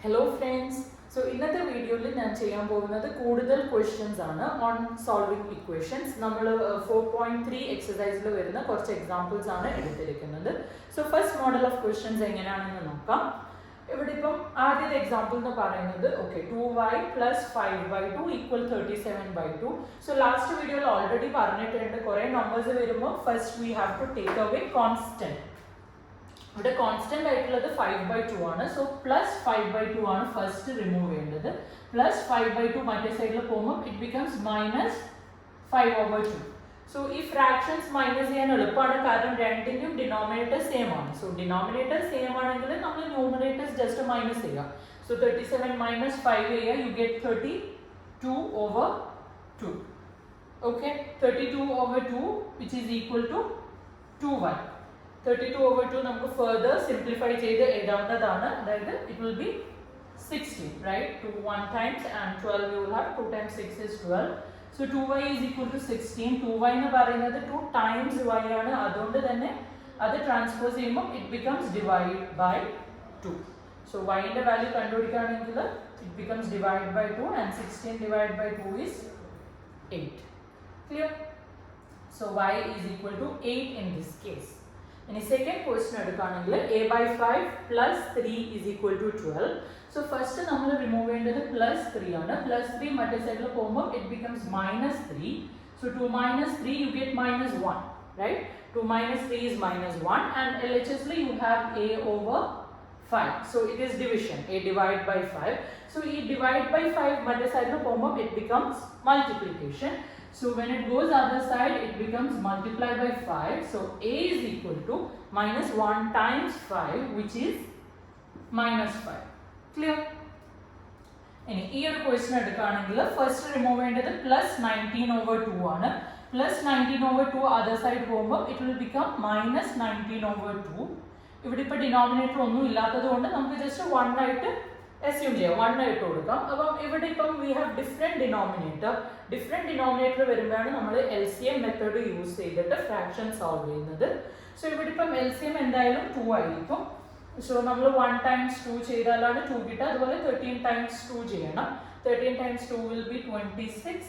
Hello friends. So ഇന്നത്തെ വീഡിയോയിൽ ഞാൻ ചെയ്യാൻ പോകുന്നത് കൂടുതൽ ക്വസ്റ്റ്യൻസ് ആണ് ഓൺ സോൾവിംഗ് ഇക്വേഷൻസ്. നമ്മൾ 4.3 എക്സസൈസിൽ വരുന്ന കുറച്ച് എക്സാമ്പിൾസ് ആണ് എടുത്തിരിക്കുന്നത്. So first model of questions എങ്ങനെയാണെന്ന് നോക്കാം. ഇവിടെ ഇപ്പം ആദ്യത്തെ എക്സാമ്പിൾ എന്ന് പറയുന്നത് okay 2y plus 5/2 equal 37/2. So last വീഡിയോയിൽ ഓൾറെഡി പറഞ്ഞിട്ടുണ്ട് കുറേ നമ്പേഴ്സ് വരുമ്പോൾ first we have to take away constant. ഇവിടെ കോൺസ്റ്റന്റ് ആയിട്ടുള്ളത് 5/2 ആണ്. സോ പ്ലസ് 5/2 ആണ് ഫസ്റ്റ് റിമൂവ് ചെയ്യേണ്ടത്. പ്ലസ് 5/2 മറ്റേ സൈഡിൽ പോകുമ്പോൾ ഇറ്റ് ബിക്കംസ് മൈനസ് 5/2. സോ ഈ ഫ്രാക്ഷൻസ് മൈനസ് ചെയ്യാൻ എളുപ്പമാണ്, കാരണം രണ്ടിന്റെയും ഡിനോമിനേറ്റർ സെയിം ആണ്. സോ ഡിനോമിനേറ്റർ സെയിം ആണെങ്കിൽ നമ്മൾ ന്യൂമറേറ്റേഴ്സ് ജസ്റ്റ് മൈനസ് ചെയ്യുക. സോ 37 മൈനസ് 5 ചെയ്യുക, you get 32/2. Okay, 32/2 which is equal to 2y. 32/2 നമുക്ക് ഫർദർ സിംപ്ലിഫൈ ചെയ്ത് എഴുതാവുന്നതാണ്. അതായത് it will be 16, right? 2 1 times and 12 you will have 2 times 6 is 12. So 2y is equal to 16. 2y എന്ന് പറയുന്നത് 2 times y ആണ്. അതുകൊണ്ട് തന്നെ അത് ട്രാൻസ്പോസ് ചെയ്യുമ്പോൾ it becomes divide by 2. So y ന്റെ value കണ്ടുപിടിക്കുകയാണെങ്കിൽ it becomes divide by 2 and 16 divided by 2 is 8. Clear? So y is equal to 8 in this case. ഇനി second question എടുക്കുകയാണെങ്കിൽ a/5 plus 3 is equal to 12. So first നമ്മൾ remove ചെയ്യേണ്ടത് plus 3 ആണ്. Plus 3 മറ്റേ സൈഡിൽ പോകുമ്പോൾ it becomes minus 3. So 2 minus 3 you get minus 1, right? 2 minus 3 is minus 1 and LHSly you have a over 5. So it is division, a divided by 5. So e divide by 5 മറ്റേ സൈഡിൽ പോകുമ്പോൾ it becomes multiplication. So when it goes other side, it becomes multiplied by 5. So a is equal to minus 1 times 5, which is minus 5. Clear? ഇനി ഈ ഒരു question എടുക്കുകയാണെങ്കിൽ first remove ചെയ്യേണ്ടത് plus 19/2 ആണ്. Plus 19/2 other side പോകുമ്പോൾ it will become minus 19/2. ഇവിടെ ഇപ്പോൾ denominator ഒന്നും ഇല്ലാത്തത് കൊണ്ട് നമുക്ക് ജസ്റ്റ് 1 ആയിട്ട് അസ്യൂം ചെയ്യാം, 1 ആയിട്ട് കൊടുക്കാം. അപ്പം ഇവിടെ ഇപ്പം വി ഹാവ് ഡിഫറെൻറ്റ് ഡിനോമിനേറ്റർ വരുമ്പോഴാണ് നമ്മൾ LCM മെത്തേഡ് യൂസ് ചെയ്തിട്ട് ഫ്രാക്ഷൻ സോൾവ് ചെയ്യുന്നത്. സോ ഇവിടെ ഇപ്പം LCM എന്തായാലും 2 ആയിരിക്കും. സോ നമ്മൾ 1 times 2 ചെയ്താലാണ് 2 കിട്ടുക. അതുപോലെ 13 times 2 ചെയ്യണം. 13 times 2 will be 26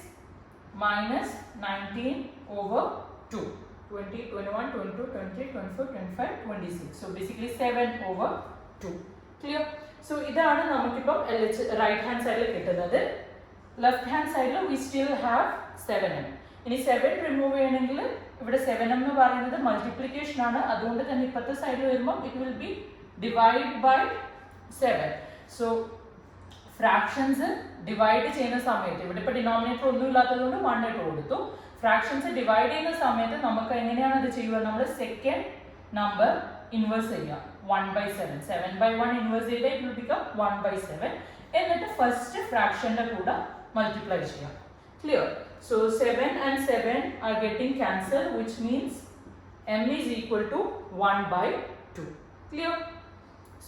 minus 19/2. 20, 21, 22, 23, 24, 25, 26. So basically 7/2. Clear? So ഇതാണ് നമുക്കിപ്പം റൈറ്റ് ഹാൻഡ് സൈഡിൽ കിട്ടുന്നത്. ലെഫ്റ്റ് ഹാൻഡ് സൈഡിൽ വി സ്റ്റിൽ ഹാവ് 7m. ഇനി 7 റിമൂവ് ചെയ്യണമെങ്കിൽ ഇവിടെ 7m എന്ന് പറയുന്നത് മൾട്ടിപ്ലിക്കേഷൻ ആണ്. അതുകൊണ്ട് തന്നെ ഇപ്പോഴത്തെ സൈഡിൽ വരുമ്പോൾ it will be divide by 7. So fractions divide ചെയ്യുന്ന സമയത്ത് ഇവിടെ ഇപ്പോൾ ഡിനോമിനേറ്റർ ഒന്നും ഇല്ലാത്തതുകൊണ്ട് 1 ഇട്ട് കൊടുത്തു. ഫ്രാക്ഷൻസ് ഡിവൈഡ് ചെയ്യുന്ന സമയത്ത് നമുക്ക് എങ്ങനെയാണ് അത് ചെയ്യുക? നമ്മൾ സെക്കൻഡ് നമ്പർ ഇൻവേഴ്സ് ചെയ്യുക. 1/7. 7/1 ഇൻവേഴ്സ് ചെയ്താൽ ഇറ്റ് വിൽ ബിക്കം 1/7. എന്നിട്ട് ഫസ്റ്റ് ഫ്രാക്ഷന്റെ കൂടെ മൾട്ടിപ്ലൈ ചെയ്യാം. Clear? So 7 and 7 are getting cancelled, which means m is equal to 1/2. Clear?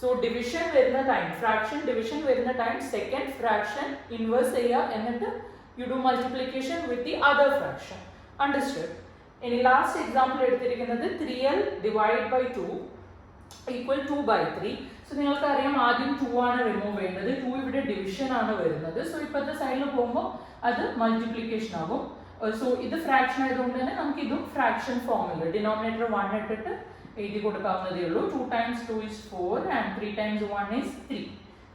So division വരുന്ന ടൈം, ഫ്രാക്ഷൻ ഡിവിഷൻ വരുന്ന ടൈം സെക്കൻഡ് ഫ്രാക്ഷൻ ഇൻവേഴ്സ് ചെയ്യുക, എന്നിട്ട് you do multiplication with the other fraction. Understood? ഇനി last example എടുത്തിരിക്കുന്നത് 3l divided by 2 equal 2/3. So നിങ്ങൾക്ക് അറിയാം ആദ്യം 2 ആണ് റിമൂവ് ചെയ്യേണ്ടത്. 2 ഇവിടെ ഡിവിഷൻ ആണ് വരുന്നത്. സോ ഇപ്പോഴത്തെ സൈഡിൽ പോകുമ്പോൾ അത് മൾട്ടിപ്ലിക്കേഷൻ ആകും. സോ ഇത് ഫ്രാക്ഷൻ ആയതുകൊണ്ട് തന്നെ നമുക്ക് ഇതും ഫ്രാക്ഷൻ ഫോമിൽ ഡിനോമിനേറ്റർ 1 ഇട്ടിട്ട് എഴുതി കൊടുക്കാവുന്നതേ ഉള്ളൂ. 2 times 2 is 4 and 3 times 1 is 3.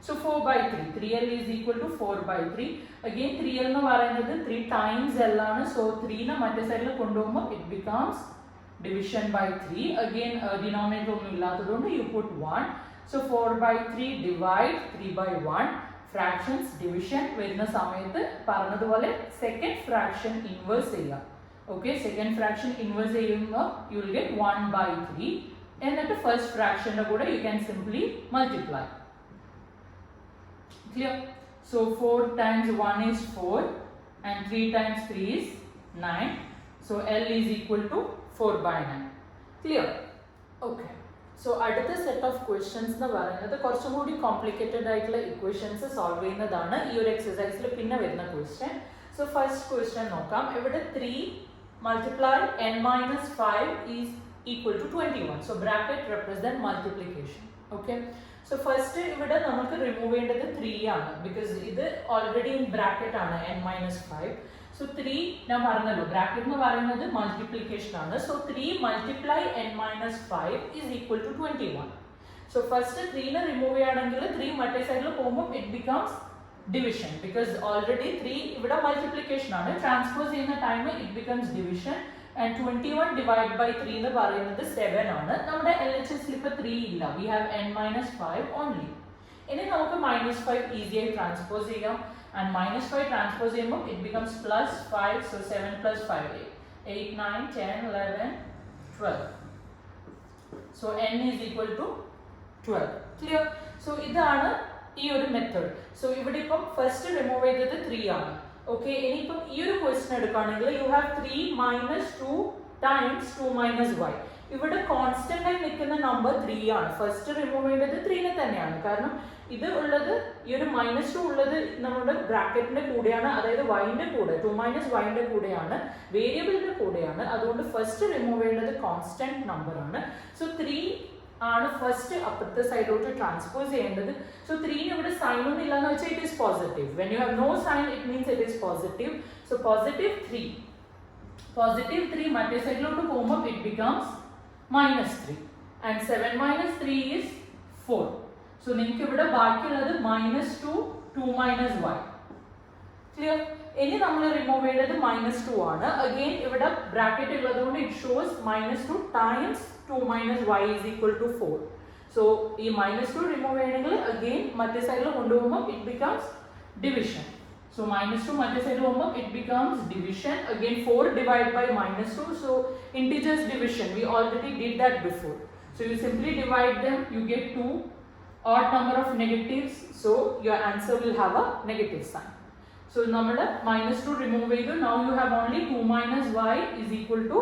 So 4/3. 3l is equal to 4/3. Again 3l എന്ന് പറയുന്നത് 3 times l ആണ്. So 3 നെ മറ്റേ സൈഡിൽ കൊണ്ടുപോകുമ്പോൾ it becomes division by 3. Again denominator ഒന്നും ഇല്ലാത്തതുകൊണ്ട് you put 1. So 4/3 divide 3/1. Fractions division വരുന്ന സമയത്ത് പറഞ്ഞതുപോലെ സെക്കൻഡ് ഫ്രാക്ഷൻ ഇൻവേഴ്സ് ചെയ്യുക. ഓക്കെ, സെക്കൻഡ് ഫ്രാക്ഷൻ ഇൻവേഴ്സ് ചെയ്യുമ്പോൾ you will get 1/3. എന്നിട്ട് ഫസ്റ്റ് ഫ്രാക്ഷന്റെ കൂടെ you can simply multiply. Clear? So 4 times 1 is 4 and 3 times 3 is 9. So L is equal to 4/9. Clear? Okay. So അടുത്ത set of questions എന്ന് പറയുന്നത് കുറച്ചും കൂടി complicated ആയിട്ടുള്ള equations solve ചെയ്യുന്നതാണ് ഈ ഒരു എക്സസൈസിൽ പിന്നെ വരുന്ന ക്വസ്റ്റ്യൻ. സോ ഫസ്റ്റ് ക്വസ്റ്റ്യൻ നോക്കാം. ഇവിടെ 3 multiply n minus 5 is equal to 21. So bracket represent multiplication. Okay. So first ഇവിടെ നമുക്ക് റിമൂവ് ചെയ്യേണ്ടത് 3 ആണ് because ഇത് ഓൾറെഡി ഇൻ ബ്രാക്കറ്റ് ആണ് n-5. So 3 ഞാൻ പറഞ്ഞല്ലോ ബ്രാക്കറ്റ് എന്ന് പറയുന്നത് മൾട്ടിപ്ലിക്കേഷൻ ആണ്. So 3 multiply n-5 is equal to 21. So first 3 നെ റിമൂവ് ചെയ്യുകയാണെങ്കിൽ 3 മറ്റേ സൈഡിൽ പോകുമ്പോൾ it becomes division because already 3 ഇവിടെ മൾട്ടിപ്ലിക്കേഷൻ ആണ്. ട്രാൻസ്പോസ് ചെയ്യുന്ന time it becomes division. And 21 divided by 3 എന്ന് പറയുന്നത് 7 ആണ്. നമ്മുടെ LHS ഇപ്പോൾ 3 ഇല്ല. We have n-5 only. ഇനി നമുക്ക് -5 ഈസി ആയി ട്രാൻസ്പോസ് ചെയ്യാം. And -5 ട്രാൻസ്പോസ് ചെയ്യുമ്പോൾ it becomes +5. So 7 + 5 8 9 10 11 12. So n is equal to 12. Clear? So ഇതാണ് ഈ ഒരു മെത്തേഡ്. സോ ഇവിടെ ഇപ്പം ഫസ്റ്റ് റിമൂവ് ചെയ്തത് 3 ആണ്. ഓക്കെ, ഇനിയിപ്പം ഈ ഒരു ക്വസ്റ്റ്യൻ എടുക്കുകയാണെങ്കിൽ യു ഹാവ് 3 - 2 ടൈംസ് 2 - y. ഇവിടെ കോൺസ്റ്റന്റ് ആയി നിൽക്കുന്ന നമ്പർ 3 ആണ്. ഫസ്റ്റ് റിമൂവ് ചെയ്തത് 3 നെ തന്നെയാണ്. കാരണം ഇത് ഉള്ളത് ഈ ഒരു -2 ഉള്ളത് നമ്മുടെ ബ്രാക്കറ്റിന്റെ കൂടെയാണ്, അതായത് y-ന്റെ കൂടെ 2 - y-ന്റെ കൂടെയാണ്, വേരിയബിളിന്റെ കൂടെയാണ്. അതുകൊണ്ട് ഫസ്റ്റ് റിമൂവ് ചെയ്യേണ്ടത് കോൺസ്റ്റന്റ് നമ്പർ ആണ്. സോ 3 ആണ് ഫസ്റ്റ് അപ്പുറത്തെ സൈഡിലോട്ട് ട്രാൻസ്പോസ് ചെയ്യേണ്ടത്. സോ 3 ഇവിടെ സൈൻ ഒന്നും ഇല്ലാന്ന് വെച്ചാൽ it is positive. When you have no sign it means it is positive. So +3 മറ്റേ സൈഡിലോട്ട് പോകുമ്പോൾ it becomes -3 and 7 - 3 is 4. So നിങ്ങൾക്ക് ഇവിടെ ബാക്കിയുള്ളത് -2 2 - y. ക്ലിയർ? ഇനി നമ്മൾ റിമൂവ് ചെയ്യേണ്ടത് -2 ആണ്. അഗെയിൻ ഇവിടെ ബ്രാക്കറ്റ് ഉള്ളതുകൊണ്ട് it shows -2 times 2 - y is equal to 4. So ഈ -2 റിമൂവ് ചെയ്യണമെങ്കിൽ അഗെയിൻ മറ്റേ സൈഡിൽ കൊണ്ടുപോകുമ്പോൾ ഇറ്റ് ബിക്കംസ് ഡിവിഷൻ. So -2 മറ്റേ സൈഡിൽ പോകുമ്പോൾ it becomes division. Again 4 divided by -2. So integers division we already did that before. So you simply divide them, you get 2 odd number of negatives. So your answer will have a negative sign. So നമ്മൾ -2 remove ചെയ്തു. Now you have only 2 - y is equal to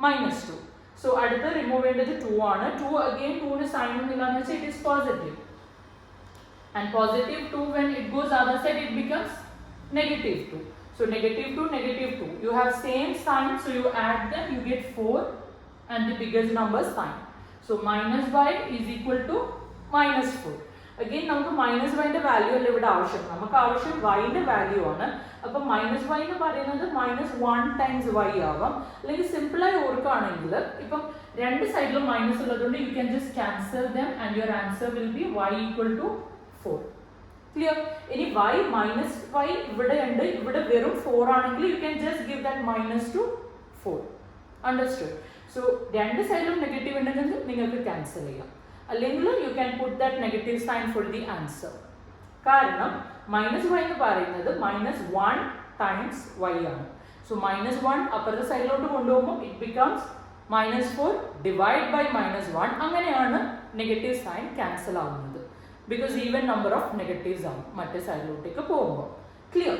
-2. So അടുത്ത remove ചെയ്യേണ്ടത് 2 ആണ്. 2 again 2 ന് sign ഒന്നും ഇല്ലാന്ന് വെച്ചാൽ it is positive. And +2 when it goes other side it becomes -2. So -2 you have same sign, so you add them, you get 4 and the biggest number sign. So -y is equal to -4. Again നമുക്ക് -y ന്റെ value അല്ല ഇവിടെ ആവശ്യം, നമുക്ക് ആവശ്യം y ന്റെ value ആണ്. അപ്പോൾ -y എന്ന് പറയുന്നത് -1 ടൈംസ് y ആവാം. അല്ലെങ്കിൽ സിമ്പിൾ ആയി ഓർക്കുകയാണെങ്കിൽ ഇപ്പം രണ്ട് സൈഡിലും മൈനസ് ഉള്ളതുകൊണ്ട് you can just cancel them and your answer will be y = 4. Clear? ഇനി y -y ഇവിടെ ഉണ്ട്, ഇവിടെ വെറും 4 ആണെങ്കിൽ you can just give that -4. Understood? So രണ്ട് സൈഡിലും നെഗറ്റീവ് ഉണ്ടെങ്കിൽ നിങ്ങൾക്ക് ക്യാൻസൽ ചെയ്യാം. അല്ലെങ്കിൽ you can put that negative sign for the answer. കാരണം -y എന്ന് പറയുന്നത് -1 ടൈംസ് y ആണ്. സോ -1 അപ്പുറത്തെ സൈഡിലോട്ട് കൊണ്ടുപോകുമ്പോൾ ഇറ്റ് ബിക്കംസ് -4 ഡിവൈഡ് ബൈ -1. അങ്ങനെയാണ് നെഗറ്റീവ് സൈൻ ക്യാൻസൽ ആവുന്നത്. Because even number of negatives ആവും മറ്റേ സൈഡിലോട്ടേക്ക് പോകുമ്പോൾ. ക്ലിയർ?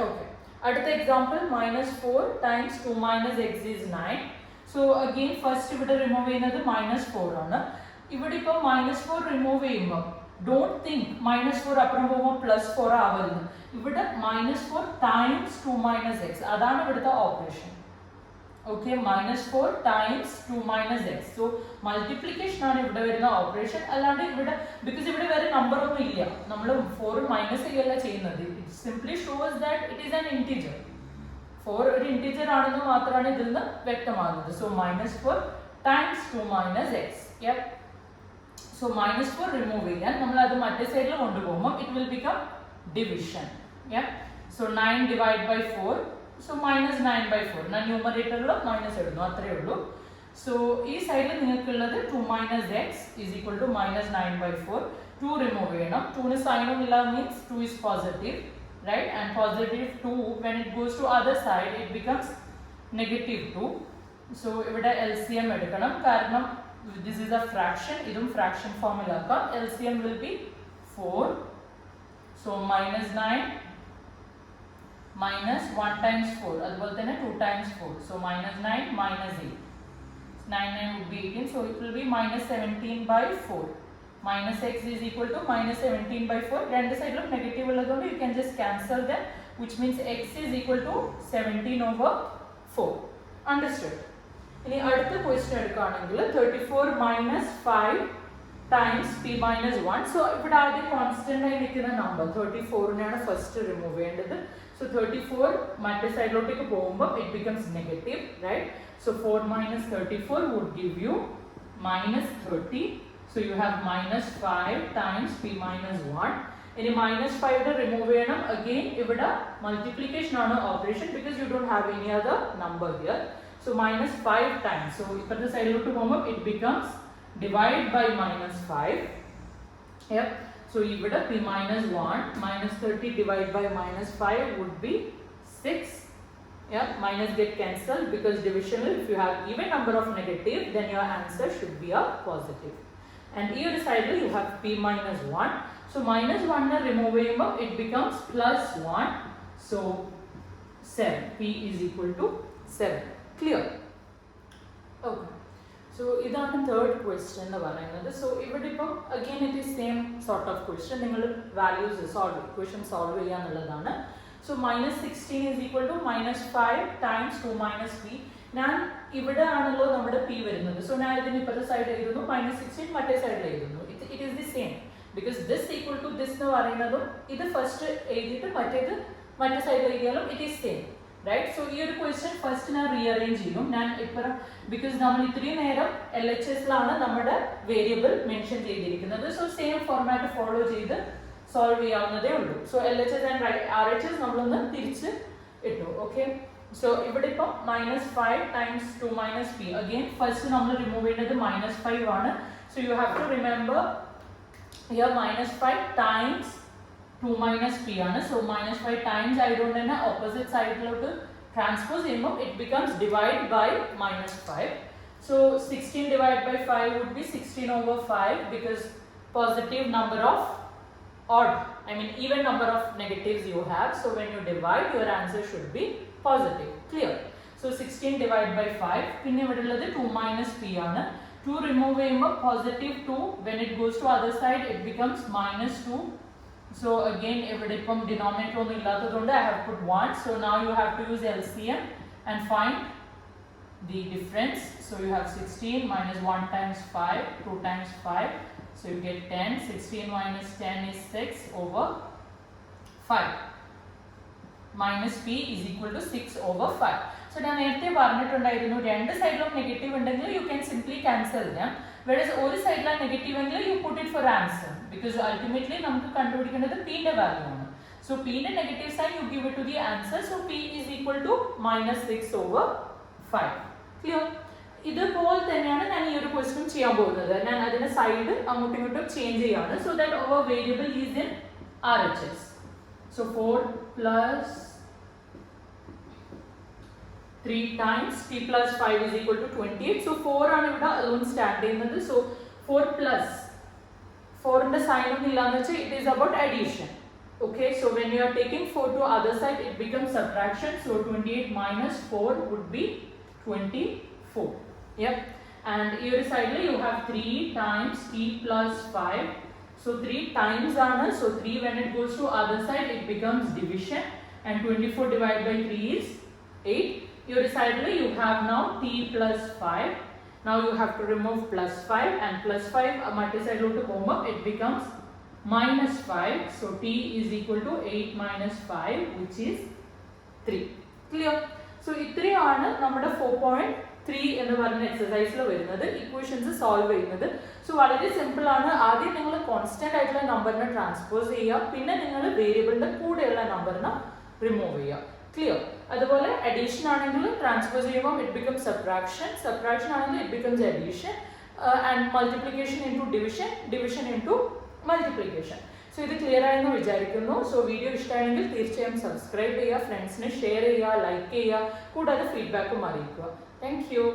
ഓക്കെ, അടുത്ത example -4 times 2 - x is 9. So again first ഇവിടെ റിമൂവ് ചെയ്യുന്നത് -4 ആണ്. ഇവിടെ ഇപ്പോൾ -4 റിമൂവ് ചെയ്യുമ്പോൾ ഡോണ്ട് തിങ്ക് -4 അപ്പുറം പോകുമ്പോൾ +4 ആവരുത്. ഇവിടെ -4 ടൈംസ് 2 - x അതാണ് ഇവിടുത്തെ operation. Okay, -4 times 2 - x. So multiplication ആണ് ഇവിടെ വരുന്ന ഓപ്പറേഷൻ. അല്ലാണ്ട് ഇവിടെ ബിക്കോസ് ഇവിടെ വേറെ നമ്പർ ഒന്നും ഇല്ല, നമ്മൾ 4 മൈനസ് ചെയ്യല്ല ചെയ്യുന്നത്. It simply shows that it is an integer. 4 ഒരു ഇൻറ്റിജർ ആണെന്ന് മാത്രമാണ് ഇതിൽ നിന്ന് വ്യക്തമാകുന്നത്. So -4 times 2 - x. So -4 remove ചെയ്യാൻ നമ്മൾ അത് മറ്റേ സൈഡിൽ കൊണ്ടുപോകുമ്പോൾ it will become division. So 9 divide by 4. So -9/4. ഞാൻ ന്യൂമറേറ്ററിൽ മൈനസ് ഇടുന്നു, അത്രയേ ഉള്ളൂ. സോ ഈ സൈഡിൽ നിങ്ങൾക്കുള്ളത് 2 - x is equal to -9/4. 2 remove ചെയ്യണം. 2 സൈൻ ഒന്നുമില്ല means 2 is positive, right? And +2 when it goes to other side it becomes -2. So ഇവിടെ LCM എടുക്കണം, കാരണം this is a fraction. ഇതും fraction ഫോമിൽ ആക്കാം. LCM will be 4. So -9 -1 times 4 അതുപോലെ തന്നെ 2 times 4. So -9 -8. 9 would be 18. So it will be -17/4. -x is equal to -17/4. രണ്ട് സൈഡിലും നെഗറ്റീവ് ഉള്ളതുകൊണ്ട് you can just cancel them, which means x is equal to 17/4. Understood? ഇനി അടുത്ത question എടുക്കുകയാണെങ്കിൽ 34 minus 5 times p minus 1. So ഇവിടെ ആദ്യം constant ആയി നിൽക്കുന്ന നമ്പർ 34നെയാണ് ഫസ്റ്റ് റിമൂവ് ചെയ്യേണ്ടത്. സോ 34 മറ്റേ സൈഡിലോട്ടേക്ക് പോകുമ്പോൾ it becomes negative, right? So 4 minus 34 would give you minus 30. So you have minus 5 times p minus 1. ഇനി മൈനസ് 5 റിമൂവ് ചെയ്യണം. അഗെയിൻ ഇവിടെ മൾട്ടിപ്ലിക്കേഷൻ ആണ് operation because you don't have any other number here. So minus 5 times, so ഇപ്പുറത്തെ സൈഡിലോട്ട് പോകുമ്പോൾ it becomes divide by minus 5. Yep. So ഇവിടെ p minus 1 minus 30 divided by minus 5 would be 6. Yeah, minus get cancelled because divisional, if you have even number of negative, then your answer should be a positive. And here side you have p minus 1. So minus 1 remove it becomes plus 1. So 7. P is equal to 7. Clear? Okay. So ഇതാണ് third question എന്ന് പറയുന്നത്. So ഇവിടെ ഇപ്പം again it is same sort of question. നിങ്ങൾ values equation solve ചെയ്യുക എന്നുള്ളതാണ്. So minus 16 is equal to minus 5 times 2 minus p. ഞാൻ ഇവിടെ ആണല്ലോ നമ്മുടെ പി വരുന്നത്. സോ ഞാൻ ഇതിന് ഇപ്പോഴത്തെ സൈഡ് എഴുതുന്നു, മൈനസ് 16 മറ്റേ സൈഡിൽ എഴുതുന്നു. It is the same because this equal to this എന്ന് പറയുന്നതും ഇത് ഫസ്റ്റ് എഴുതിയിട്ട് മറ്റേത് മറ്റേ സൈഡിൽ എഴുതിയാലും it is same, right? So ഈ ഒരു ക്വസ്റ്റ്യൻ ഫസ്റ്റ് ഞാൻ റീഅറേഞ്ച് ചെയ്യും. ഞാൻ ഇപ്പോൾ ബിക്കോസ് നമ്മൾ ഇത്രയും നേരം LHSലാണ് നമ്മുടെ വേരിയബിൾ മെൻഷൻ ചെയ്തിരിക്കുന്നത്. സോ സെയിം ഫോർമാറ്റ് ഫോളോ ചെയ്ത് സോൾവ് ചെയ്യാവുന്നതേ ഉള്ളൂ. സോ LHS ആൻഡ് RHS നമ്മളൊന്ന് തിരിച്ച് ഇട്ടു. ഓക്കെ, സോ ഇവിടെ ഇപ്പം minus 5 times 2 minus p. Again first നമ്മൾ റിമൂവ് ചെയ്യുന്നത് മൈനസ് 5 ആണ്. So you have to remember here minus 5 times 2 minus p ആണ്. So minus 5 times ആയതുകൊണ്ട് തന്നെ opposite സൈഡിലോട്ട് ട്രാൻസ്പോസ് ചെയ്യുമ്പോൾ it becomes divide by minus 5. So 16 divided by 5 would be 16 over 5 because positive number of odd, I mean even number of negatives you have. So when you divide, your answer should be positive. Clear? So 16 divided by 5. പിന്നെ ഇവിടെ ഉള്ളത് 2 minus p ആണ്. 2 remove ചെയ്യുമ്പോൾ positive 2. When it goes to other side, it becomes minus 2. So again ഇവിടെ ഇപ്പം denominator ഒന്നും ഇല്ലാത്തതുകൊണ്ട് I have put 1. So now you have to use LCM and find the difference. So you have 16 minus 1 times 5, 2 times 5. So you get 10. 16 minus 10 is 6 over 5. Minus p is equal to 6 over 5. So ഞാൻ നേരത്തെ പറഞ്ഞിട്ടുണ്ടായിരുന്നു രണ്ട് സൈഡിലും negative ഉണ്ടെങ്കിൽ you can simply cancel them. Whereas ഒരു സൈഡിലാണ് negative എങ്കിൽ you put it for answer because ultimately നമുക്ക് കണ്ടുപിടിക്കേണ്ടത് p ന്റെ വാല്യൂ ആണ്. So p ന്റെ negative sign you give it to the answer. So p is equal to minus 6 over 5. Clear? ഇതുപോലെ തന്നെയാണ് ഞാൻ ഈ ഒരു ക്വസ്റ്റ്യൻ ചെയ്യാൻ പോകുന്നത്. ഞാൻ അതിന്റെ സൈഡ് അങ്ങോട്ടും ഇങ്ങോട്ടും ചേഞ്ച് ചെയ്യാണ്. So that our variable is in RHS. So 4 plus 3 times p plus 5 is equal to 28. So 4 ആണ് ഇവിടെ alone സ്റ്റാർട്ട് ചെയ്യുന്നത്. So 4 plus 4 ന്റെ സൈൻ ഒന്നും ഇല്ലാന്ന് വെച്ചാൽ it is about addition. Okay, so when you are taking 4 to other side, it becomes subtraction. So 28 minus 4 would be 24. Yep. And here side you have 3 times p plus 5. So 3 times ആണ്. So 3 when it goes to other side, it becomes division. And 24 divided by 3 is 8. Your side you have now t plus 5. Now you have to remove plus 5 and plus 5 multi side to come up, it becomes minus 5. So t is equal to 8 minus 5 which is 3. Clear? So ഇത്രയാണ് നമ്മുടെ 4.3 എന്ന് പറയുന്ന എക്സസൈസിൽ വരുന്നത് equations solve ചെയ്യുന്നത്. So വളരെ simple ആണ്. ആദ്യം നിങ്ങൾ കോൺസ്റ്റന്റ് ആയിട്ടുള്ള നമ്പറിനെ ട്രാൻസ്പോസ് ചെയ്യുക, പിന്നെ നിങ്ങൾ വേരിയബിളിന്റെ കൂടെയുള്ള നമ്പറിനെ റിമൂവ് ചെയ്യുക. ക്ലിയർ? അതുപോലെ അഡീഷൻ ആണെങ്കിൽ ട്രാൻസ്പോസ് ചെയ്യുമ്പോൾ ഇറ്റ് ബിക്കംസ് സബ്ട്രാക്ഷൻ, സബ്ട്രാക്ഷൻ ആണെങ്കിൽ it becomes addition, and multiplication into division, division into multiplication. So ഇത് ക്ലിയർ ആയെന്ന് വിചാരിക്കുന്നു. സോ വീഡിയോ ഇഷ്ടമായെങ്കിൽ തീർച്ചയായും സബ്സ്ക്രൈബ് ചെയ്യുക, ഫ്രണ്ട്സിന് ഷെയർ ചെയ്യുക, ലൈക്ക് ചെയ്യുക, കൂടാതെ ഫീഡ്ബാക്കും അറിയിക്കുക. Thank you.